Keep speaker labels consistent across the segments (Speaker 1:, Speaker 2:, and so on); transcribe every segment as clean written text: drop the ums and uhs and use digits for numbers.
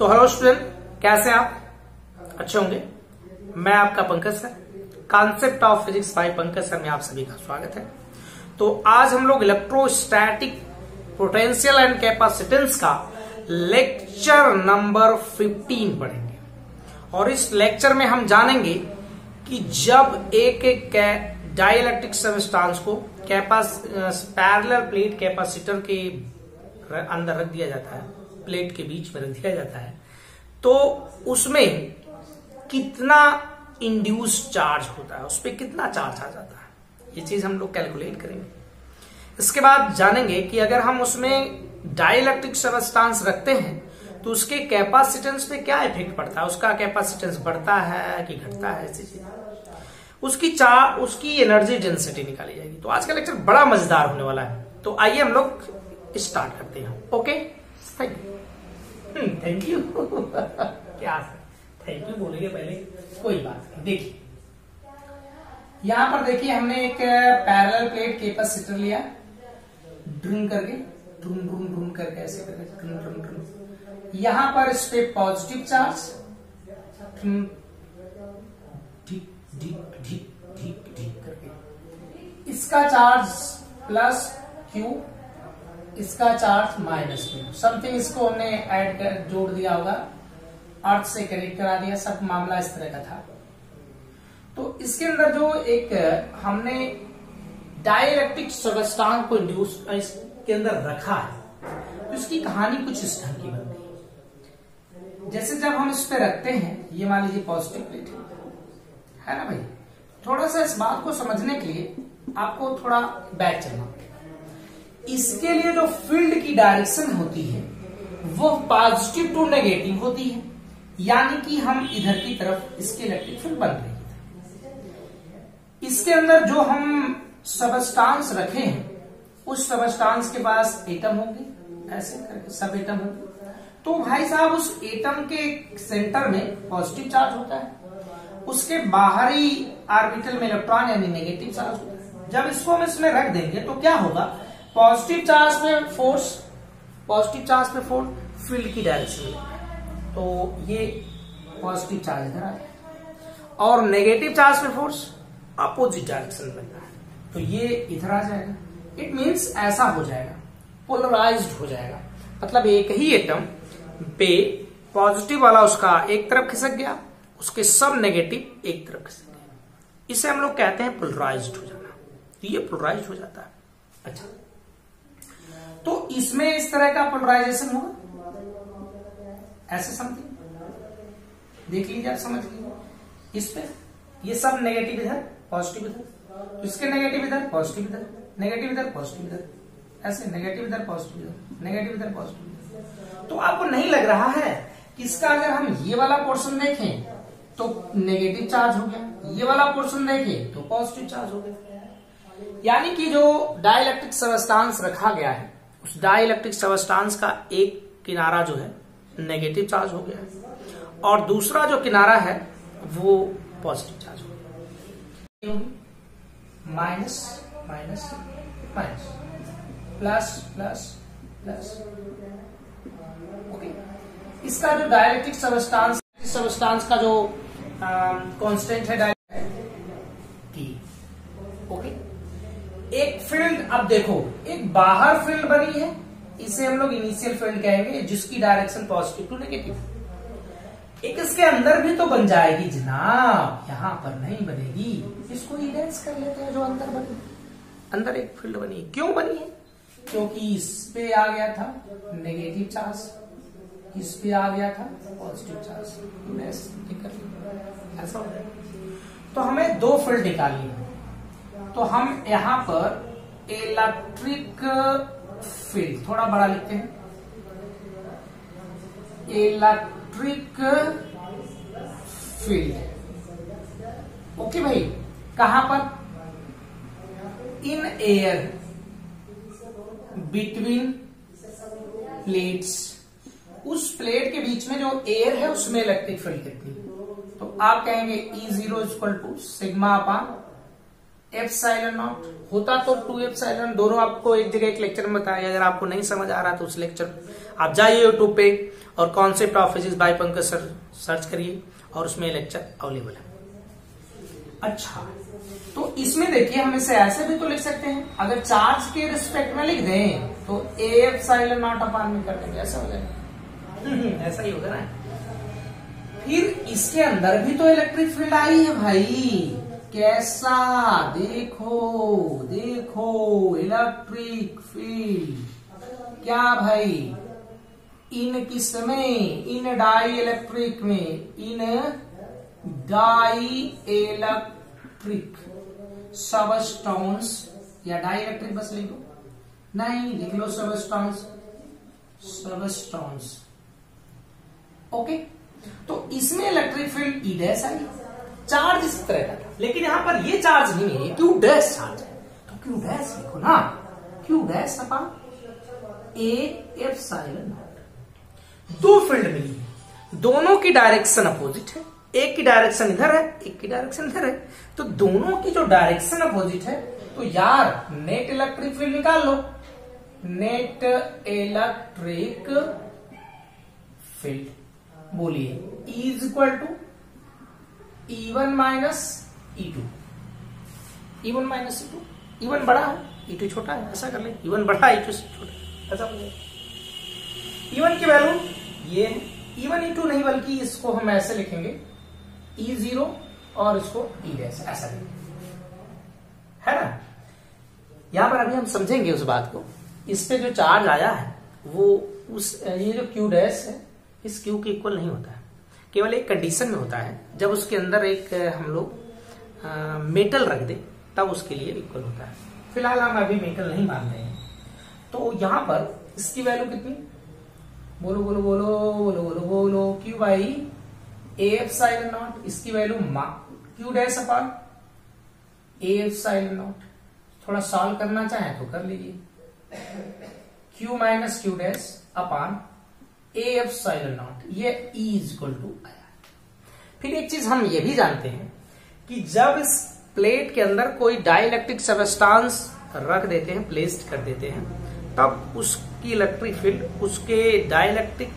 Speaker 1: तो hello student, कैसे हैं आप? अच्छे होंगे। मैं आपका Pankaj sir, concept of physics bye Pankaj sir में आप सभी का स्वागत है। तो आज हम लोग इलेक्ट्रोस्टैटिक पोटेंशियल एंड कैपेसिटेंस का लेक्चर नंबर 15 पढ़ेंगे और इस लेक्चर में हम जानेंगे कि जब एक डाइलेक्ट्रिक सब्सटेंस को पैरेलल प्लेट कैपेसिटर के अंदर रख दिया जाता है, प्लेट के बीच में रख दिया जाता है, तो उसमें कितना इंड्यूस चार्ज होता है, उस पर कितना चार्ज आ जाता है, ये चीज हम लोग कैलकुलेट करेंगे। इसके बाद जानेंगे कि अगर हम उसमें डाइलेक्ट्रिक सब्सटेंस रखते हैं तो उसके कैपेसिटेंस पे क्या इफेक्ट पड़ता है, उसका कैपेसिटेंस बढ़ता है कि घटता है, ऐसी चीज उसकी एनर्जी डेंसिटी निकाली जाएगी। तो आज का लेक्चर बड़ा मजेदार होने वाला है। तो आइए हम लोग स्टार्ट करते हैं। ओके, थैंक यू क्या थैंक यू बोलेंगे पहले, कोई बात नहीं। देखिए यहां पर देखिए हमने एक पैरेलल प्लेट कैपेसिटर लिया, ड्रून करके ड्रून करके ऐसे करके ड्रून। यहां पर इस पे पॉजिटिव चार्ज ठीक करके, इसका चार्ज प्लस क्यू, इसका चार्ज माइनस क्यू, समथिंग इसको हमने ऐड कर जोड़ दिया होगा, अर्थ से कनेक्ट करा दिया, सब मामला इस तरह का था। तो इसके अंदर जो एक हमने डाइलेक्ट्रिक सब्सटेंस को इंड्यूस इसके अंदर रखा है, तो इसकी कहानी कुछ इस ढंग की बनती है। जैसे जब हम इस पे रखते हैं, ये मान लीजिए पॉजिटिव प्लेट है ना भाई, थोड़ा सा इस बात को समझने के लिए आपको थोड़ा बैक चलना पड़ेगा। इसके लिए जो फील्ड की डायरेक्शन होती है वो पॉजिटिव टू नेगेटिव होती है, यानी कि हम इधर की तरफ इसके इलेक्ट्रिक फील्ड बन रही है। इसके अंदर जो हम सब्सटेंस रखे हैं उस सब्सटेंस के पास एटम होंगे, ऐसे करके सब एटम होंगे। तो भाई साहब उस एटम के सेंटर में पॉजिटिव चार्ज होता है, उसके बाहरी ऑर्बिटल में इलेक्ट्रॉन यानी नेगेटिव चार्ज होता है। जब इसको हम इसमें रख देंगे तो क्या होगा, पॉजिटिव चार्ज पे फोर्स, फील्ड की डायरेक्शन में, तो ये पॉजिटिव चार्ज इधर आ जाएगा और नेगेटिव चार्ज पे फोर्स अपोजिट डायरेक्शन में लगता है, तो ये इधर आ जाएगा। इट मींस ऐसा हो जाएगा, पोलराइज्ड हो जाएगा। मतलब एक ही एटम पे पॉजिटिव वाला उसका एक तरफ खिसक गया, उसके सब नेगेटिव एक तरफ खिसक गया, इसे हम लोग कहते हैं पोलराइज्ड हो जाना। तो ये पोलराइज्ड हो जाता है। अच्छा, तो इसमें इस तरह का पोलराइजेशन होगा, ऐसे समथिंग देख लीजिए, आप समझ लीजिए। इस पे ये सब नेगेटिव इधर, पॉजिटिव इधर, तो इसके नेगेटिव इधर, पॉजिटिव इधर, नेगेटिव इधर, पॉजिटिव इधर, ऐसे नेगेटिव इधर, पॉजिटिव इधर, नेगेटिव इधर, पॉजिटिव इधर। तो आपको नहीं लग रहा है कि इसका अगर हम ये वाला पोर्शन देखें तो नेगेटिव चार्ज हो गया, ये वाला पोर्शन देखें तो पॉजिटिव चार्ज हो गया, यानी कि जो डाइलेक्ट्रिक सब्सटेंस रखा गया है उस डाइलेक्ट्रिक सब्सटेंस का एक किनारा जो है नेगेटिव चार्ज हो गया है और दूसरा जो किनारा है वो पॉजिटिव चार्ज हो गया। Minus minus minus, plus plus plus. Okay, इसका जो डाइलेक्ट्रिक सब्सटेंस का जो कांस्टेंट है T। ओके, एक फील्ड, अब देखो एक बाहर फील्ड बनी है, इसे हम लोग इनिशियल फील्ड कहेंगे, जिसकी डायरेक्शन पॉजिटिव टू नेगेटिव। एक इसके अंदर भी तो बन जाएगी जनाब, यहां पर नहीं बनेगी, इसको इरेज कर लेते हैं। जो अंदर बनी, अंदर एक फील्ड बनी, क्यों बनी है? क्योंकि इस पे आ गया था नेगेटिव चार्ज, इस पे आ गया था पॉजिटिव चार्ज, ऐसा हो गया। तो हमें दो फील्ड निकालनी है, तो हम यहां पर इलेक्ट्रिक फील्ड थोड़ा बड़ा लिखते हैं, इलेक्ट्रिक फील्ड। ओके भाई, कहां पर? इन एयर बिटवीन प्लेट्स, उस प्लेट के बीच में जो एयर है उसमें इलेक्ट्रिक फील्ड कितनी, तो आप कहेंगे E0 equal to sigma upon epsilon naught होता तो 2 एप्सिलॉन, दोनों आपको एक जगह एक लेक्चर में बताया। अगर आपको नहीं समझ आ रहा तो उस लेक्चर आप जाइए यूट्यूब पे और concept of physics bye Pankaj sir search करिए और उसमें लेक्चर अवेलेबल है। अच्छा, तो इसमें देखिए हम इसे ऐसे भी तो लिख सकते हैं, अगर चार्ज के रिस्पेक्ट में लिख दें तो ए एप्सिलॉन नॉट अपान में कर देंगे, ऐसा हो जाएगा। ऐसा ही होगा ना। फिर इसके अंदर भी तो इलेक्ट्रिक फील्ड आई है भाई, कैसा, देखो देखो इलेक्ट्रिक फील्ड क्या भाई, इन किस में, इन डाई इलेक्ट्रिक में, इन डाई इलेक्ट्रिक सबस्टेंस, या डाई इलेक्ट्रिक बस लिखो, नहीं लिख लो सबस्टेंस, सबस्टेंस। ओके, तो इसमें electric field E dash I, charge इस तरह का, लेकिन यहां पर ये चार्ज नहीं है, क्यू डैश चार्ज है, तो क्यू डैश लिखो ना, Q dash upon A epsilon not. दो फील्ड मिली है, दोनों की डायरेक्शन अपोजिट है, एक की डायरेक्शन इधर है, एक की डायरेक्शन इधर है, तो दोनों की जो डायरेक्शन अपोजिट है, तो यार नेट इलेक्ट्रिक फील्ड निकाल लो। नेट इलेक्ट्रिक फील्ड बोलिए E is equal to E1 minus E2, E1 minus E2, E1 बड़ा है E2 छोटा है, ऐसा कर ले, E1 बड़ा है E2 छोटा, ऐसा हो जाएगा। E1 की वैल्यू ये है, E1 E2 नहीं बल्कि इसको हम ऐसे लिखेंगे E0 और इसको E डैश, ऐसा लिखेंगे, है ना। यहां पर अभी हम समझेंगे उस बात को। इस पे जो चार्ज आया है वो उस, ये जो Q डैश है इस Q के इक्वल नहीं होता है, केवल एक कंडीशन में होता है, जब उसके अंदर एक हम लोग मेटल रख दे तब उसके लिए इक्वल होता है। फिलहाल हम अभी मेटल नहीं मान रहे हैं, तो यहां पर इसकी वैल्यू कितनी, बोलो बोलो बोलो बोलो बोलो बोलो, Q by A epsilon naught, इसकी value Q dash upon A epsilon naught. थोड़ा सॉल्व करना चाहे तो कर लीजिए, Q minus Q dash upon A epsilon naught, ये E इज इक्वल टू आया। फिर एक चीज हम ये भी जानते हैं कि जब इस प्लेट के अंदर कोई डाइलेक्ट्रिक सबस्टेंस रख देते हैं, प्लेस्ड कर देते हैं, तब उसकी इलेक्ट्रिक फील्ड उसके डाइलेक्ट्रिक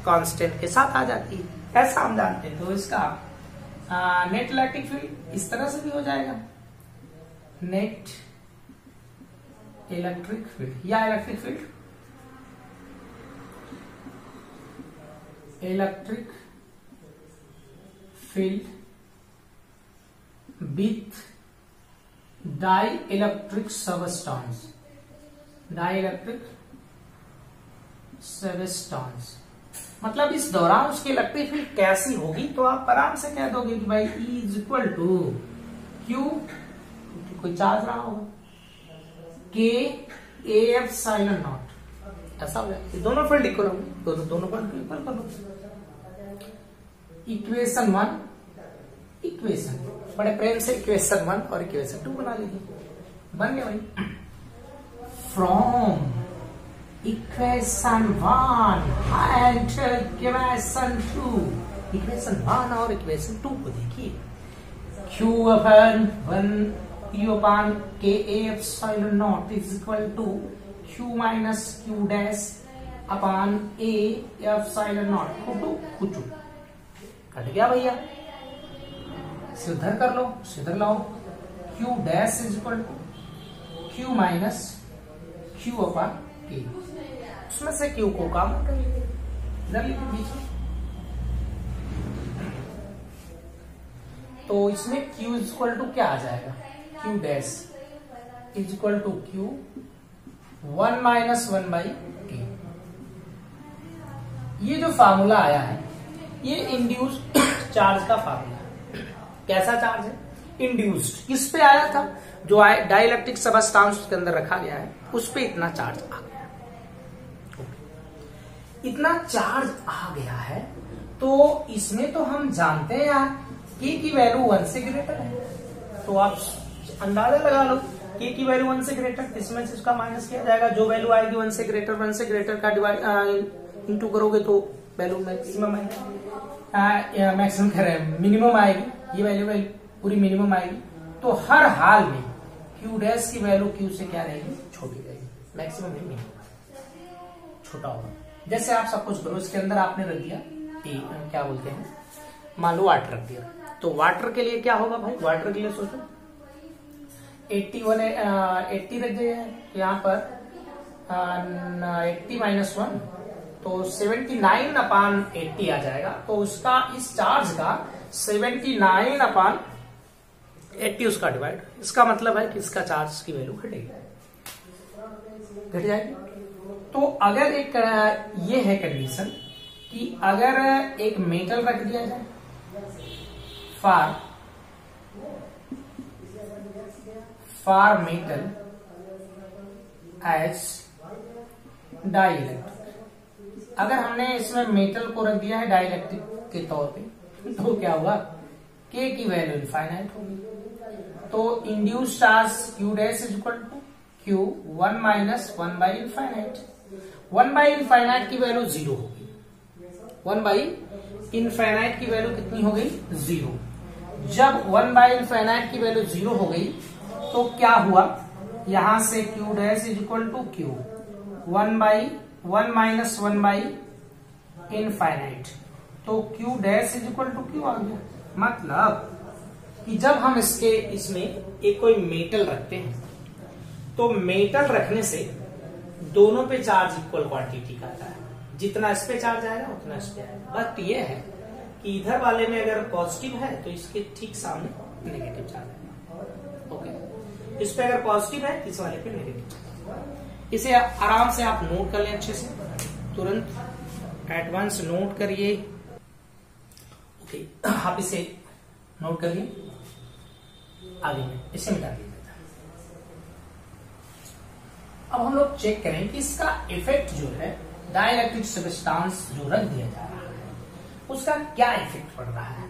Speaker 1: कांस्टेंट के साथ आ जाती है, ऐसा हम जानते हैं। तो इसका नेट इलेक्ट्रिक फील्ड इस तरह से भी हो जाएगा, नेट इलेक्ट्रिक फील्ड या electric field, electric field with dielectric substance, dielectric substance, मतलब इस दौरान उसकी इलेक्ट्रिक फील्ड कैसी होगी, तो आप आराम से कह दोगे कि भाई E is equal to Q, कोई चार्ज रहा होगा, K A एप्सिलॉन नॉट, ऐसा हो जाएगा। दोनों फील्ड इक्वल होंगे, दोनों फील्ड इक्वल कर लो। इक्वेशन 1, इक्वेशन, बड़े प्रेम से इक्वेशन 1 और इक्वेशन 2 बना लीजिए, बन गया भाई। From equation 1 and equation 2, equation 1 और इक्वेशन 2 को देखिए, Q upon 1 U upon K A epsilon naught is equal to Q minus Q dash upon A epsilon naught, कुछ कट गया भैया, इधर कर लो, इधर लाओ, Q dash is equal to Q minus Q upon K, उसमें से Q को काम कर लीजिए, इधर लिखिए बीच में, तो इसमें Q इज इक्वल टू क्या आ जाएगा, Q dash is equal to Q 1 minus 1 by K। ये जो फार्मूला आया है ये इंड्यूस्ड चार्ज का फार्मूला है। कैसा चार्ज है, इंड्यूस्ड, किस पे आया था, जो डाइलेक्ट्रिक सबस्टेंस के अंदर रखा गया है उस पे इतना चार्ज आ गया है। इतना चार्ज आ गया है, तो इसमें तो हम जानते हैं यार K की वैल्यू 1 से ग्रेटर है, तो आप अंदाजा लगा लो K की वैल्यू 1 से ग्रेटर, इसमें से उसका माइनस किया जाएगा, जो वैल्यू आएगी 1 से ग्रेटर का डिवाइड इंटू करोगे तो वैल्यू मैक्सिमम आएगी, मैक्सिमम कह रहे हैं मिनिमम आएगी, ये वैल्यू पूरी मिनिमम आएगी। तो हर हाल में क्यू डैश की वैल्यू क्यू से क्या रहेगी, छोटी रहेगी, मैक्सिमम नहीं होगा, छोटा होगा। जैसे आप सपोज करो इसके अंदर आपने रख दिया क्या बोलते हैं, मान लो वाटर रख दिया, तो वाटर के लिए क्या होगा भाई, वाटर के लिए सोचो 80 रख दिया है, तो यहाँ पर 80 माइनस 1 तो 79/80 आ जाएगा। तो उसका इस चार्ज का 79/80 उसका डिवाइड, इसका मतलब है कि इसका चार्ज की वैल्यू घटेगी, घट जाएगी। तो अगर एक ये है कंडीशन कि अगर एक मेटल रख दिया जाए फॉर मेटल एज डाइलेक्ट्रिक, अगर हमने इसमें मेटल को रख दिया है डाइलेक्ट्रिक के तौर पे, तो क्या होगा, के की वैल्यू इनफाइनाइट होगी। तो induce charge Q dash is equal to Q 1 minus 1 by infinite, 1 by infinite की वैल्यू 0 होगी, 1 बाई इनफाइनाइट की वैल्यू कितनी हो गई, 0। जब 1 बाई इनफाइनाइट की वैल्यू 0 हो गई तो क्या हुआ, यहां से Q dash is equal to Q 1 minus 1 by infinite, तो Q dash is equal to Q आ गया। मतलब कि जब हम इसमें एक कोई मेटल रखते हैं तो मेटल रखने से दोनों पे चार्ज इक्वल क्वांटिटी का आता है, जितना इस पे चार्ज आएगा उतना इस पे आएगा। बट ये है कि इधर वाले में अगर पॉजिटिव है तो इसके ठीक सामने नेगेटिव चार्ज आएगा। ओके, इस पे अगर पॉजिटिव है इस वाले पे नेगेटिव चार्ज। इसे आराम से आप नोट कर लें अच्छे से, तुरंत एडवांस नोट करिए। ओके, आप इसे नोट करिए, आगे में इसे मिटा दीजिए। अब हम लोग चेक करें कि इसका इफेक्ट जो है डाइलेक्ट्रिक सब्सटेंस जो रख दिया जा रहा है उसका क्या इफेक्ट पड़ रहा है।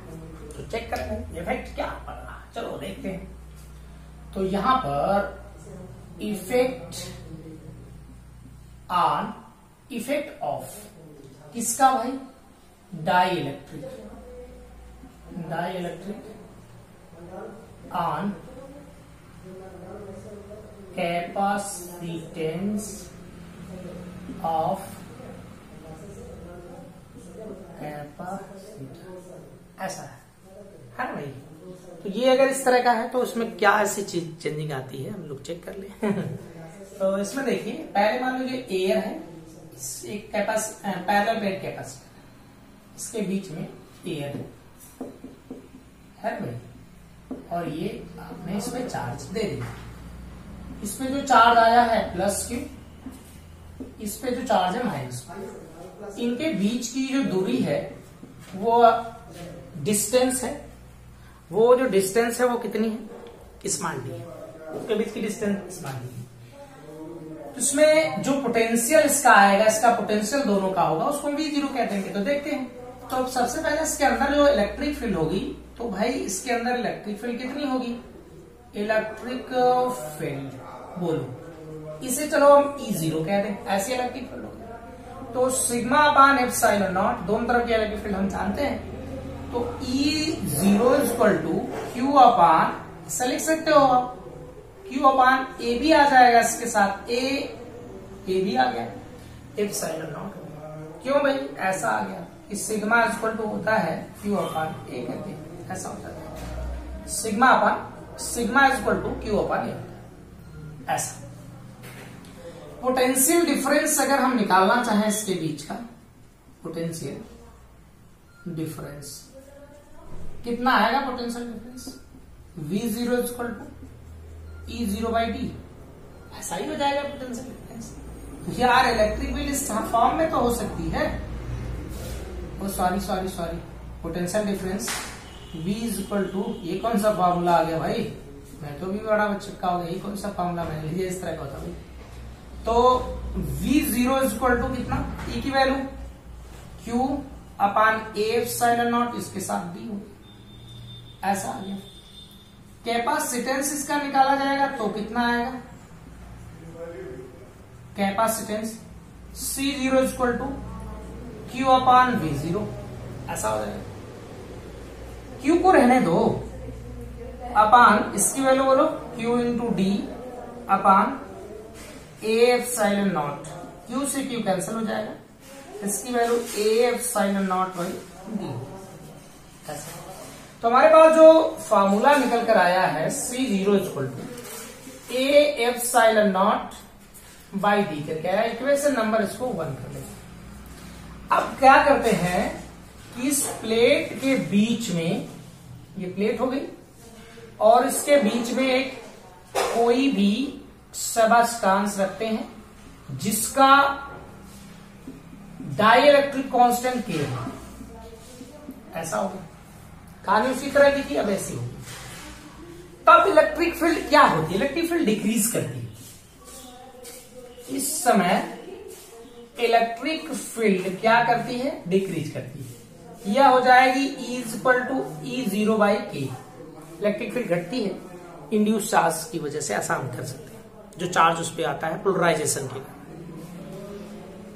Speaker 1: तो चेक करेंगे इफेक्ट क्या पड़ रहा है, चलो देखते हैं। तो यहां पर इफेक्ट ऑफ किसका भाई, dielectric on capacitance of capacitor, ऐसा है ना भाई। तो ये अगर इस तरह का है तो उसमें क्या ऐसी चीज चेंजिंग आती है, हम लोग चेक कर ले। तो इसमें देखिए, पहले मान लीजिए एयर है, एक पैरेलल प्लेट कैपेसिटर, इसके बीच में एयर है भाई, और ये आपने इसमें चार्ज दे दिया। इसमें जो चार्ज आया है प्लस क्यू, इस पे जो चार्ज है माइनस क्यू। इनके बीच की जो दूरी है वो डिस्टेंस है, वो जो डिस्टेंस है वो कितनी है, स्मॉल डी है, उसके बीच की डिस्टेंस स्मॉल डी है। इसमें जो पोटेंशियल इसका आएगा, इसका पोटेंशियल दोनों का होगा, उसको हम V0 कहते हैं। तो देखते हैं, तो सबसे पहले इसके अंदर जो इलेक्ट्रिक फील्ड होगी, तो भाई इसके अंदर इलेक्ट्रिक फील्ड कितनी होगी, इलेक्ट्रिक फील्ड बोलो, इसे चलो हम E0 कह दें, ऐसी इलेक्ट्रिक फील्ड होगी। तो सिग्मा अपान एप्सिलॉन नॉट, दोनों तरफ की इलेक्ट्रिक फील्ड हम जानते हैं, तो E0 is equal to Q upon, ऐसा लिख सकते हो आप, क्यू अपान ए भी आ जाएगा इसके साथ, ए भी आ गया, एप्सिलॉन नॉट। क्यों भाई ऐसा आ गया कि सिग्मा इज इक्वल टू होता है क्यू अपान ए करके, ऐसा होता है sigma is equal to Q upon A, ऐसा। पोटेंशियल डिफरेंस अगर हम निकालना चाहें इसके बीच का, पोटेंशियल डिफरेंस कितना आएगा, potential difference V0 is equal to E0 by D, ऐसा ही हो जाएगा पोटेंशियल डिफरेंस। यार इलेक्ट्रिक फील्ड इस फॉर्म में तो हो सकती है, sorry potential difference V is equal to, ये कौन सा फॉर्मूला आ गया भाई, मैं तो भी बड़ा बच्चा हो गया, ये कौन सा फॉर्मूला मैंने लिया, इस तरह का होता भाई। तो V0 इज इक्वल टू कितना, E की value Q upon A epsilon not, इसके साथ D हो, ऐसा आ गया। कैपेसिटेंस इसका निकाला जाएगा तो कितना आएगा, capacitance C0 is equal to Q upon V0, ऐसा हो जाएगा। Q को रहने दो, अपान इसकी वैल्यू बोलो Q into D upon A epsilon not, Q से Q कैंसिल हो जाएगा, इसकी value A epsilon naught by D. तो हमारे पास जो फॉर्मूला निकल कर आया है C0 equal to A epsilon naught by D करके आया, इक्वेशन नंबर इसको 1 कर लेंगे। अब क्या करते हैं कि इस प्लेट के बीच में, ये प्लेट हो गई और इसके बीच में एक कोई भी सबस्टांस रखते हैं जिसका डाइलेक्ट्रिक कांस्टेंट K है। ऐसा होगा, कहानी उसी तरह की थी, अब ऐसी होगी। तब इलेक्ट्रिक फील्ड क्या होती है? इलेक्ट्रिक फील्ड डिक्रीज करती है। इस समय इलेक्ट्रिक फील्ड क्या करती है? डिक्रीज करती है। यह हो जाएगी E equal to E0 by K। Electric field घटती है इंड्यूस चार्ज की वजह से, आसान कर सकते हैं, जो चार्ज उस पर आता है पोलराइजेशन के कारण।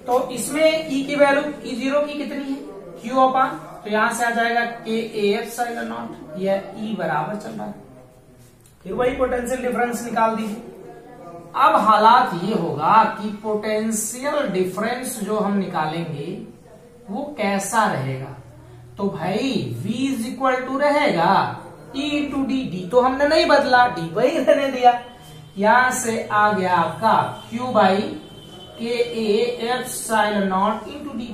Speaker 1: तो इसमें E की वैल्यू E0 की कितनी है? Q अपान, तो यहां से आ जाएगा K A एप्सिलॉन नॉट, यह E बराबर चल रहा है। फिर वही पोटेंशियल डिफरेंस निकाल दीजिए। अब हालात ये होगा कि पोटेंशियल डिफरेंस जो हम निकालेंगे वो कैसा रहेगा? तो भाई V इज इक्वल टू रहेगा E इंटू डी, डी तो हमने नहीं बदला, डी वही रहने दिया। यहां से आ गया आपका Q by K A epsilon not into D.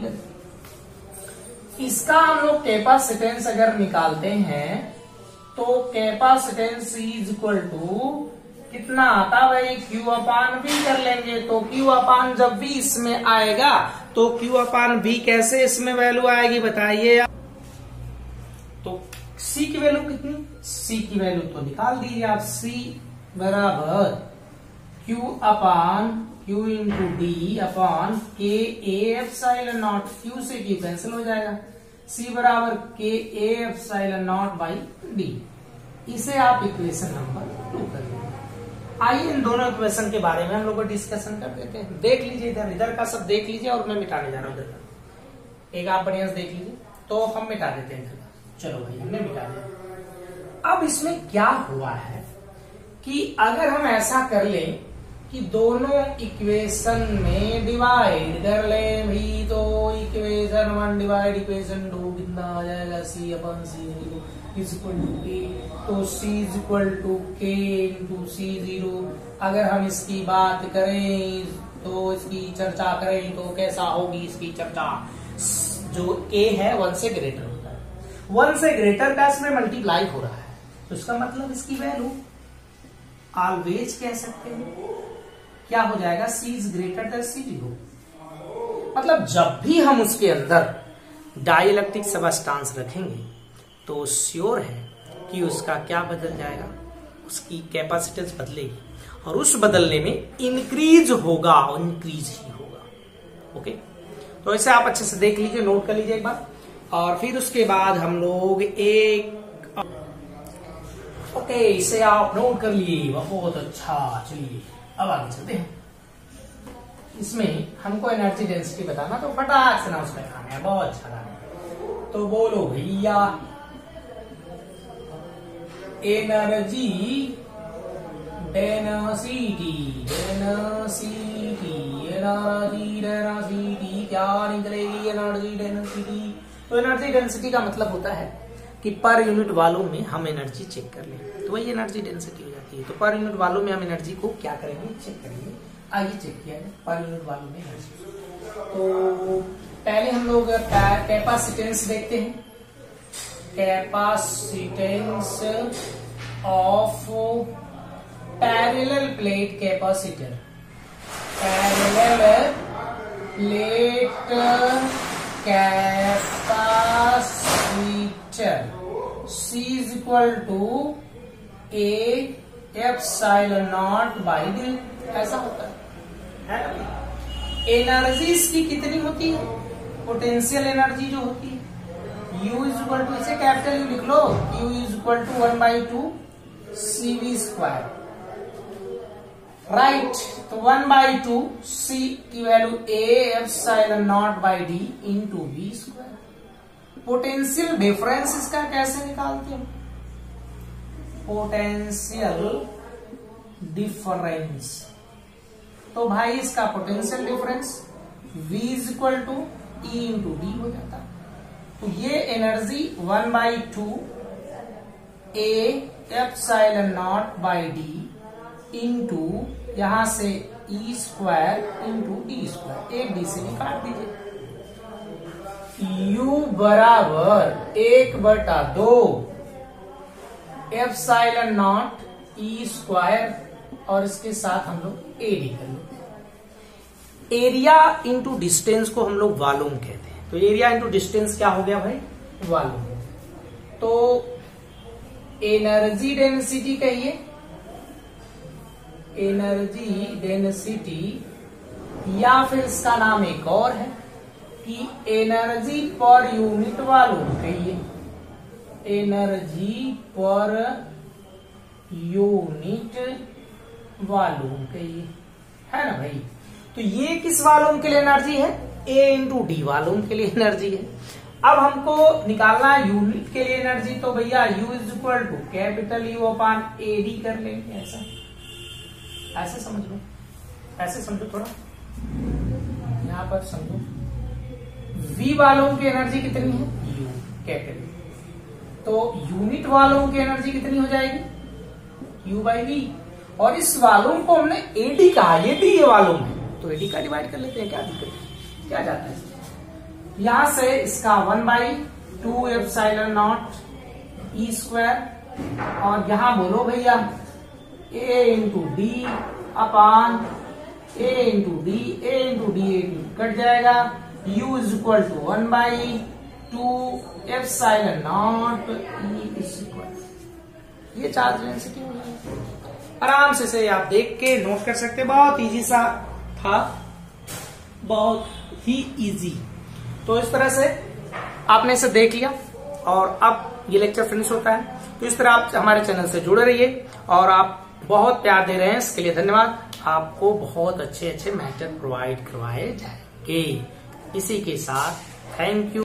Speaker 1: इसका हम लोग कैपेसिटेंस अगर निकालते हैं तो कैपेसिटेंस इज इक्वल टू कितना आता भाई? Q अपान V कर लेंगे। तो Q अपान जब भी इसमें आएगा तो Q अपान V कैसे इसमें वैल्यू आएगी बताइए? तो C की वैल्यू कितनी? C की वैल्यू तो निकाल दीजिए आप। C बराबर Q upon Q into D upon K A epsilon not, Q से Q कैंसिल हो जाएगा, C बराबर K A epsilon naught by D. इसे आप इक्वेशन नंबर 2 कर लीजिए। आइए इन दोनों इक्वेशन के बारे में हम लोग डिस्कशन कर देते हैं। देख लीजिए इधर का सब देख लीजिए और मैं मिटाने जा रहा हूं इधर का। एक आप बढ़िया से देख लीजिए, तो हम मिटा देते हैं इधर का। चलो भाई हमने मिटा दिया। अब इसमें क्या हुआ है कि अगर हम ऐसा कर लें कि दोनों इक्वेशन में डिवाइड कर ले भी, तो इक्वेशन 1 डिवाइड इक्वेशन 2 कितना आ जाएगा? C upon C0 is equal to K, तो C is equal to K into C0। अगर हम इसकी बात करें तो इसकी चर्चा करें तो कैसा होगी इसकी चर्चा? जो A है 1 से ग्रेटर होता है, 1 से ग्रेटर का इसमें मल्टीप्लाई हो रहा है, तो इसका मतलब इसकी वैल्यू ऑलवेज कह सकते हैं क्या हो जाएगा? C is greater than C0। मतलब जब भी हम उसके अंदर डाइलेक्ट्रिक सबस्टांस रखेंगे तो श्योर है कि उसका क्या बदल जाएगा? उसकी कैपेसिटेंस बदलेगी और उस बदलने में इंक्रीज होगा और इंक्रीज ही होगा। ओके, तो इसे आप अच्छे से देख लीजिए, नोट कर लीजिए एक बार। और फिर उसके बाद हम लोग ओके, इसे आप नोट कर लिए, बहुत अच्छा। चलिए अब आगे चलते हैं। इसमें हमको एनर्जी डेंसिटी बताना, तो फटाक से ना उसका खाना है, बहुत अच्छा गाना। तो बोलो भैया, एनर्जी डेंसिटी, क्या निकलेगी? Energy density. तो एनर्जी डेंसिटी का मतलब होता है कि पर यूनिट वॉल्यूम में हम एनर्जी चेक कर लें, तो वही एनर्जी डेंसिटी हो जाती है। तो पर यूनिट वॉल्यूम में हम एनर्जी को क्या करेंगे? चेक करेंगे। आइए चेक किया जाए पर यूनिट वॉल्यूम में एनर्जी। तो पहले हम लोग कैपेसिटेंस देखते हैं। Capacitance of parallel plate capacitor, parallel plate capacitor C is equal to A epsilon naught by D. ऐसा होता है ना? एनर्जी इसकी कितनी होती है? पोटेंशियल एनर्जी जो होती है U इज इक्वल टू, इसे कैपिटल U लिख लो, U is equal to 1/2 CV square, right. तो 1/2 C की value A epsilon naught by D into V square. Potential difference इसका कैसे निकालते हैं? Potential difference. तो भाई इसका potential difference V is equal to E into D हो जाता। तो ये energy 1/2 A epsilon naught by D into यहां से E square into D square, एक डी से भी काट दीजिए। U बराबर 1/2 एप्सिलॉन नॉट E स्क्वायर, और इसके साथ हम लोग एडी कर लेते हैं। एरिया इंटू डिस्टेंस को हम लोग वॉल्यूम कहते हैं। तो एरिया इंटू डिस्टेंस क्या हो गया भाई? वॉल्यूम। तो एनर्जी डेंसिटी कहिए, एनर्जी डेंसिटी, या फिर इसका नाम एक और है कि एनर्जी पर यूनिट वॉल्यूम कहिए, एनर्जी पर यूनिट वॉल्यूम कहिए, है ना भाई। तो ये किस वॉल्यूम के लिए एनर्जी है? A इंटू डी वॉल्यूम के लिए एनर्जी है। अब हमको निकालना है यूनिट के लिए एनर्जी, तो भैया U is equal to capital U upon AD कर लेंगे। ऐसा ऐसे समझ लो, ऐसे समझो, थोड़ा यहां पर समझो। V वॉल्यूम की एनर्जी कितनी है? U capital. तो यूनिट वॉल्यूम की एनर्जी कितनी हो जाएगी? U by V। और इस वॉल्यूम को हमने AD कहा, ये डी वॉल्यूम है, तो AD का डिवाइड कर लेते हैं, क्या दिक्कत है, क्या जाता है। यहां से इसका 1/2 एप्सिलॉन नॉट E स्क्वायर, और यहां बोलो भैया A into D upon A into D, A into D cut जाएगा। U is equal to 1/2 epsilon naught E square. ये चार्ज डेंसिटी हो जाएगी। आराम से इसे आप देख के नोट कर सकते, बहुत इजी सा था, बहुत ही इजी। तो इस तरह से आपने इसे देख लिया, और अब ये लेक्चर फिनिश होता है। तो इस तरह आप हमारे चैनल से जुड़े रहिए, और आप बहुत प्यार दे रहे हैं, इसके लिए धन्यवाद। आपको बहुत अच्छे अच्छे मेथड प्रोवाइड करवाए जाएंगे। इसी के साथ थैंक यू।